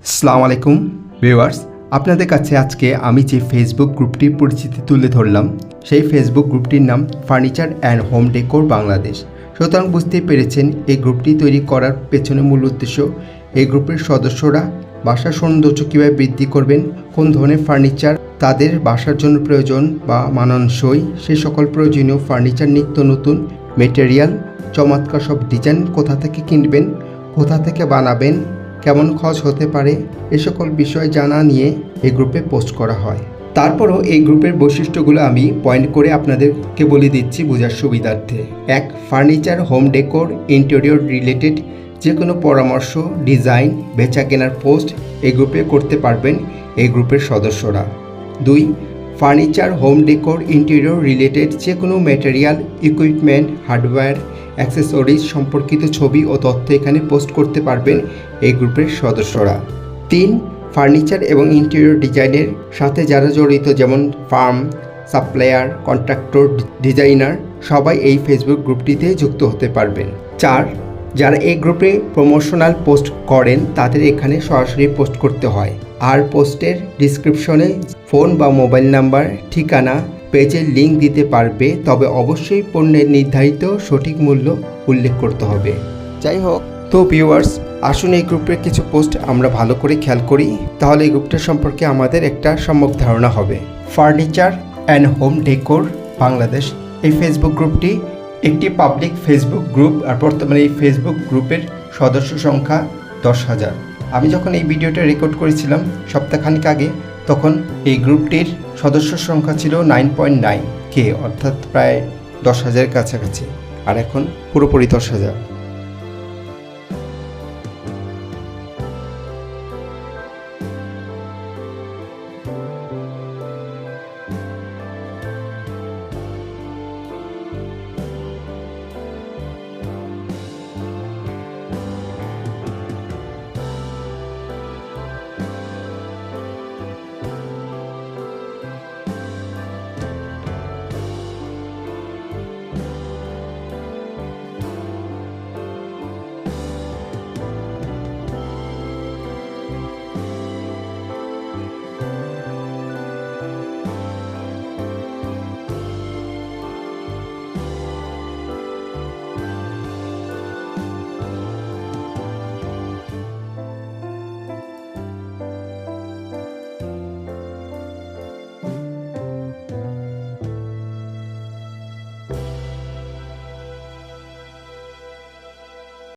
আসসালামু আলাইকুম ভিউয়ার্স, আপনাদের কাছে আজকে আমি যে ফেসবুক গ্রুপটির পরিচিতি তুলে ধরলাম সেই ফেসবুক গ্রুপটির নাম furniture and home decor Bangladesh. সুতরাং বুঝতেই পেরেছেন এই গ্রুপটি তৈরি করার পেছনে মূল উদ্দেশ্য এই গ্রুপের সদস্যরা বাসার সৌন্দর্য কীভাবে বৃদ্ধি করবেন, কোন ধরনের ফার্নিচার তাদের বাসার জন্য প্রয়োজন বা মানানসই, সে সকল প্রয়োজনীয় ফার্নিচার, নিত্য নতুন মেটেরিয়াল, চমৎকার সব ডিজাইন কোথা থেকে কিনবেন, কোথা থেকে বানাবেন, কেমন খরচ হতে পারে, এ সকল বিষয় জানা নিয়ে এই গ্রুপে পোস্ট করা হয়। তারপরও এই গ্রুপের বৈশিষ্ট্যগুলো আমি পয়েন্ট করে আপনাদেরকে বলে দিচ্ছি বোঝার সুবিধার্থে। 1. Furniture, home decor, interior related যে কোনো পরামর্শ, ডিজাইন, বেচা কেনার পোস্ট এই গ্রুপে করতে পারবেন এই গ্রুপের সদস্যরা। 2. Furniture, home decor, interior related যে কোনো ম্যাটেরিয়াল, ইকুইপমেন্ট, হার্ডওয়্যার, অ্যাক্সেসরিজ সম্পর্কিত ছবি ও তথ্য এখানে পোস্ট করতে পারবেন এই গ্রুপের সদস্যরা। 3. ফার্নিচার এবং ইন্টেরিয়র ডিজাইনের সাথে যারা জড়িত, যেমন ফার্ম, সাপ্লায়ার, কন্ট্রাক্টর, ডিজাইনার, সবাই এই ফেসবুক গ্রুপটিতে যুক্ত হতে পারবেন। 4. যারা এই গ্রুপে প্রমোশনাল পোস্ট করেন তাদের এখানে সরাসরি পোস্ট করতে হয়, আর পোস্টের ডিসক্রিপশনে ফোন বা মোবাইল নাম্বার, ঠিকানা, পেজের লিঙ্ক দিতে পারবে, তবে অবশ্যই পণ্যের নির্ধারিত সঠিক মূল্য উল্লেখ করতে হবে। যাই হোক, তো ভিউয়ার্স, আসুন এই গ্রুপের কিছু পোস্ট আমরা ভালো করে খেয়াল করি, তাহলে এই গ্রুপটা সম্পর্কে আমাদের একটা সম্যক ধারণা হবে। Furniture and home decor Bangladesh, এই ফেসবুক গ্রুপটি একটি পাবলিক ফেসবুক গ্রুপ, আর বর্তমানে এই ফেসবুক গ্রুপের সদস্য সংখ্যা 10,000। আমি যখন এই ভিডিওটা রেকর্ড করেছিলাম সপ্তাহখানিক আগে, তখন এই গ্রুপটির সদস্য সংখ্যা ছিল 9.9K, অর্থাৎ প্রায় 10,000 কাছাকাছি, আর এখন পুরোপুরি 10,000।